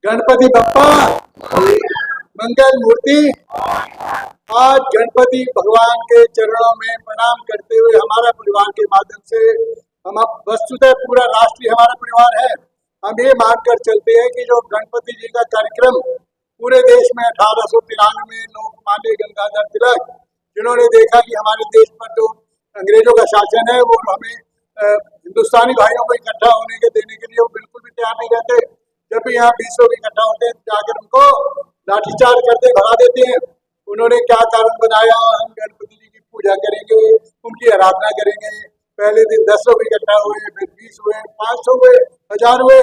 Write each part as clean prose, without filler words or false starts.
गणपति बप्पा मंगल मूर्ति। आज गणपति भगवान के चरणों में प्रणाम करते हुए हमारा परिवार के माध्यम से हम वस्तुतः पूरा राष्ट्र हमारा परिवार है। हम ये मानकर चलते हैं कि जो गणपति जी का कार्यक्रम पूरे देश में 1893 में लोकमान्य गंगाधर तिलक, जिन्होंने देखा कि हमारे देश पर जो अंग्रेजों का शासन है वो हमें हिंदुस्तानी भाइयों को इकट्ठा होने के देने के लिए वो बिल्कुल भी तैयार नहीं रहते। जब भी यहाँ 20 लोग इकट्ठा होते हैं जाकर उनको लाठीचार्ज करते भगा देते हैं। उन्होंने क्या कारण बनाया, हम गणपति जी की पूजा करेंगे, उनकी आराधना करेंगे। पहले दिन 10 लोग इकट्ठा हुए, फिर 20 हुए, 500 हुए, 1000 हुए।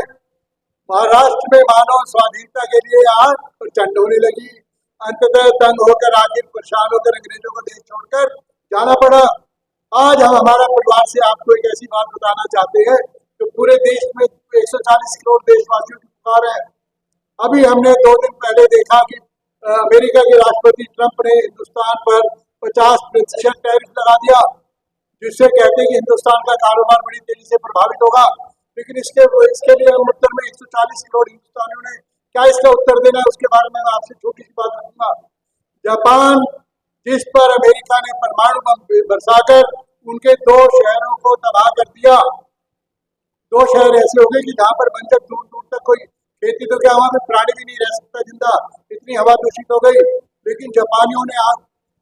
महाराष्ट्र में मानव स्वाधीनता के लिए आज प्रचंड होने लगी। अंततः तंग होकर आखिर परेशान होकर अंग्रेजों को देश छोड़कर जाना पड़ा। आज हम हमारा परिवार से आपको एक ऐसी बात बताना चाहते हैं कि पूरे देश में 140 करोड़ देशवासियों की पुकार है। अभी हमने 2 दिन पहले देखा कि अमेरिका के राष्ट्रपति ट्रंप ने हिंदुस्तान पर 50% टैरिफ लगा दिया, जिससे कहते हैं कि हिंदुस्तान का कारोबार बड़ी तेजी से प्रभावित होगा। लेकिन इसके लिए उत्तर में 140 करोड़ हिंदुस्तानियों ने क्या इसका उत्तर देना है, उसके बारे में मैं आपसे छोटी सी बात रखूंगा। जापान, जिस पर अमेरिका ने परमाणु बम बरसाकर उनके 2 शहरों को तबाह कर दिया। 2 शहर ऐसे हो गए कि जहाँ पर बंजर दूर दूर तक कोई खेती तो क्या, वहां में प्राणी भी नहीं रह सकता जिंदा, इतनी हवा दूषित हो गई। लेकिन जापानियों ने आज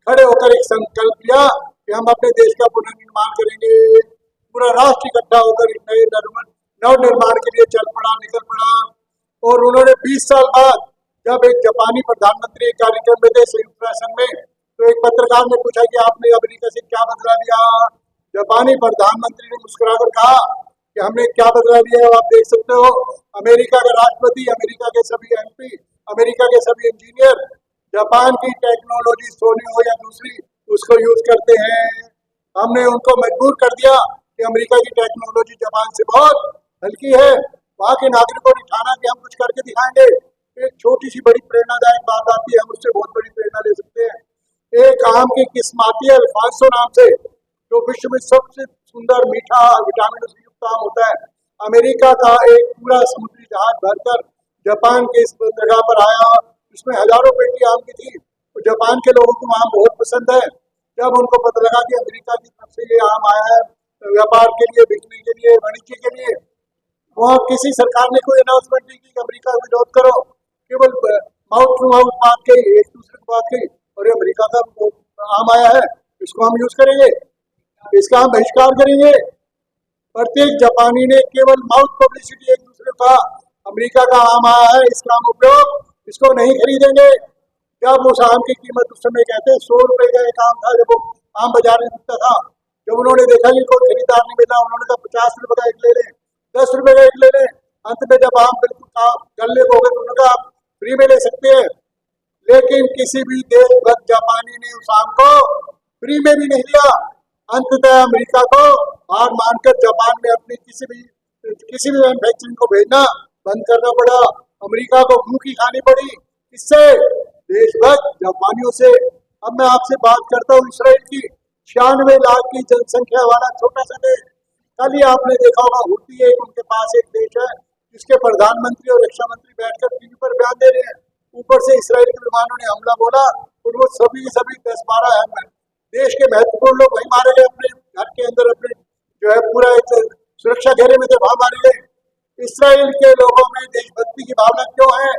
खड़े होकर एक संकल्प लिया कि हम अपने देश का पुनर्निर्माण करेंगे। पूरा राष्ट्र इकट्ठा होकर नए नव निर्माण के लिए चल पड़ा, निकल पड़ा। और उन्होंने 20 साल बाद जब एक जापानी प्रधानमंत्री एक कार्यक्रम में थे संयुक्त राष्ट्र में, तो एक पत्रकार ने पूछा कि आपने अमेरिका से क्या बदला लिया। जापानी प्रधानमंत्री ने मुस्कुराकर कहा कि हमने क्या बदला लिया है, आप देख सकते हो। अमेरिका का राष्ट्रपति, अमेरिका के सभी एमपी, अमेरिका के सभी इंजीनियर जापान की टेक्नोलॉजी सोनी हो या दूसरी उसको यूज करते हैं। हमने उनको मजबूर कर दिया कि अमेरिका की टेक्नोलॉजी जापान से बहुत हल्की है। वहाँ के नागरिकों ने ठाना कि हम कुछ करके दिखाएंगे। एक छोटी सी बड़ी प्रेरणादायक बात आती है, हम उससे बहुत बड़ी प्रेरणा ले सकते हैं। एक आम की किस्माती अल्फांसो नाम से, जो विश्व में सबसे सुंदर मीठा विटामिन से युक्त आम होता है, अमेरिका का एक पूरा समुद्री जहाज भरकर जापान के इस जगह पर आया। इसमें हजारों पेटी आम की थी। तो जापान के लोगों को आम बहुत पसंद है। जब उनको पता लगा कि अमेरिका की तरफ से ये आम आया है व्यापार के लिए, बिकने के लिए, वाणिज्य के लिए, वहाँ किसी सरकार ने कोई अनाउंसमेंट नहीं की कि अमेरिका का विरोध करो। केवल माउथ टू माउथ बात कही, एक दूसरे को बात कही, और ये अमेरिका का आम आया है, इसको हम यूज करेंगे, इसका हम बहिष्कार करेंगे। प्रत्येक जापानी ने केवल माउथ पब्लिसिटी एक दूसरे का, अमेरिका का आम आया है, इसका हम उपयोग, इसको नहीं खरीदेंगे। जब उस आम की कीमत उस समय कहते 100 रुपए का एक आम था, जब वो आम बाजार में बिकता था। जब उन्होंने देखा कि कोई खरीदार नहीं मिला, उन्होंने कहा 50 रुपए का एक ले लें, 10 रुपए का एक ले लें। अंत में जब आम बिल्कुल गलने को हो गए तो उन्होंने कहा आप फ्री में ले सकते हैं। लेकिन किसी भी देशभक्त जापानी ने उस आम को फ्री में भी नहीं लिया। अंततः अमेरिका को हार मानकर जापान में अपनी किसी भी मैन्युफैक्चरिंग को भेजना बंद करना पड़ा। अमेरिका को भूखी खानी पड़ी। इससे देशभक्त जापानियों से। अब मैं आपसे बात करता हूँ इसराइल की 96 लाख की जनसंख्या वाला छोटा सा देश। कल ही आपने देखा होगा, हुती है उनके पास एक देश है जिसके प्रधानमंत्री और रक्षा मंत्री बैठकर टीवी पर बयान दे रहे हैं। ऊपर से इसराइल के विमानों ने हमला बोला और वो सभी 10-12 है देश के महत्वपूर्ण लोग वही मारे गए, अपने घर के अंदर, अपने जो है पूरा एक सुरक्षा घेरे में थे, वहां मारे गए। इसराइल के लोगों में देशभक्ति की भावना क्यों है?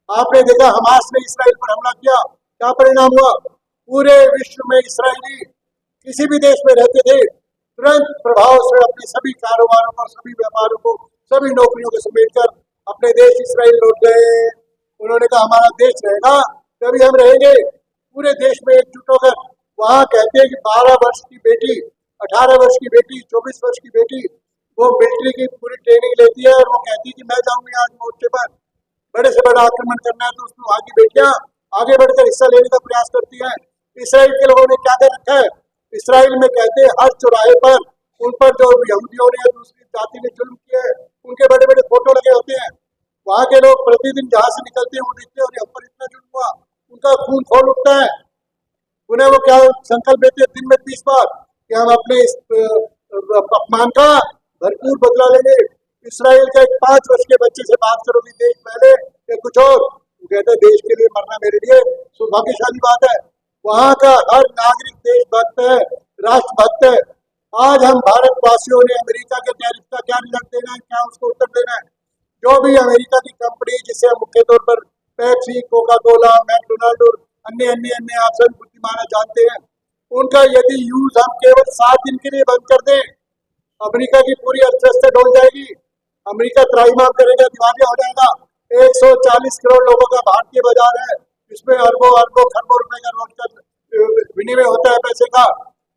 आपने देखा हमास ने इसराइल पर हमला किया, क्या परिणाम हुआ? पूरे विश्व में इसराइली किसी भी देश में रहते थे, तुरंत प्रभाव से अपने सभी कारोबारों को, सभी व्यापारों को, सभी नौकरियों को समेटकर अपने देश इसराइल लौट गए। उन्होंने कहा हमारा देश रहेगा तभी हम रहेंगे। पूरे देश में एकजुट होकर वहाँ कहते हैं कि 12 वर्ष की बेटी, 18 वर्ष की बेटी, 24 वर्ष की बेटी वो मिलिट्री की पूरी ट्रेनिंग लेती है और वो कहती है कि मैं जाऊंगी आज मोर्चे पर, बड़े से बड़ा आक्रमण करना है, तो उसमें वहाँ की बेटियां आगे बढ़कर हिस्सा लेने का प्रयास करती हैं। इसराइल के लोगों ने क्या कर रखा है? इसराइल में कहते हैं हर चौराहे पर उन पर जो यहूदियों ने या दूसरी जाति ने जुल्म किया है उनके बड़े बड़े फोटो लगे होते हैं। वहाँ के लोग प्रतिदिन जहाँ से निकलते हैं वो देखते हैं और हम पर इतना जुल्म हुआ, उनका खून खौल उठता है। उन्हें वो क्या संकल्प लेते हैं दिन में 30 बार कि हम अपने इस अपमान का भरपूर बदला लेंगे। इसराइल के एक 5 वर्ष के बच्चे से बात करोगी देश पहले कुछ और, वो कहते हैं देश के लिए मरना मेरे लिए सौभाग्यशाली बात है। वहाँ का हर नागरिक देशभक्त है, राष्ट्रभक्त है। आज हम भारतवासियों ने अमेरिका के टैरिफ का क्या रिजल्ट देना है, क्या उसको उत्तर देना है? जो भी अमेरिका की कंपनी, जिसे हम मुख्य तौर पर पेप्सी, कोका कोला, मैकडोनाल्ड और अन्य अन्य अन्य आप सभी बुद्धिमाना जानते हैं, उनका यदि यूज हम केवल 7 दिन के लिए बंद कर दें, अमेरिका की पूरी अर्थव्यवस्था डूब जाएगी। अमेरिका त्राहिमाम करेगा, दिवालिया हो जाएगा। 140 करोड़ लोगों का भारतीय बाजार है, इसमें अरबों अरबों खरबों रुपए का रोज का विनिमय होता है पैसे का।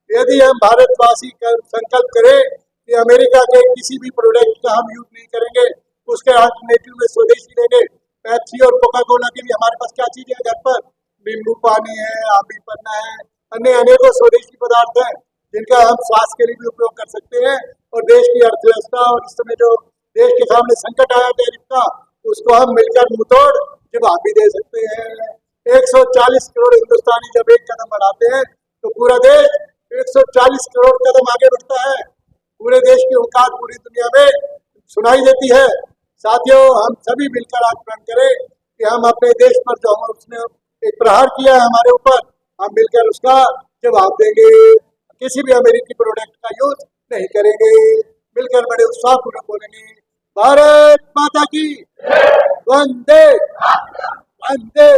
यदि हम भारतवासी संकल्प करें कि अमेरिका के किसी भी प्रोडक्ट का हम यूज नहीं करेंगे, उसके अल्टरनेटिव में स्वदेशी लेंगे। पेप्सी और कोका कोला के लिए हमारे पास क्या चीजें हैं घर पर? नींबू पानी है, आंवला पन्ना है, अन्य अनेकों स्वदेशी पदार्थ हैं जिनका हम स्वास्थ्य के लिए भी उपयोग कर सकते हैं। और देश की अर्थव्यवस्था और इस समय जो देश के सामने संकट आया टैरिफ का, उसको हम मिलकर मुंहतोड़ जवाब भी दे सकते हैं। 140 करोड़ हिंदुस्तानी जब एक कदम बढ़ाते हैं तो पूरा देश 140 करोड़ कदम आगे बढ़ता है। पूरे देश की औकात पूरी दुनिया में सुनाई देती है। साथियों, हम सभी मिलकर आज प्रण करें कि हम अपने देश पर जो हम उसने एक प्रहार किया है हमारे ऊपर, हम मिलकर उसका जवाब देंगे। किसी भी अमेरिकी प्रोडक्ट का यूज नहीं करेंगे। मिलकर बड़े उत्साह पूर्वक बोलेंगे, भारत माता की वंदे वंदे।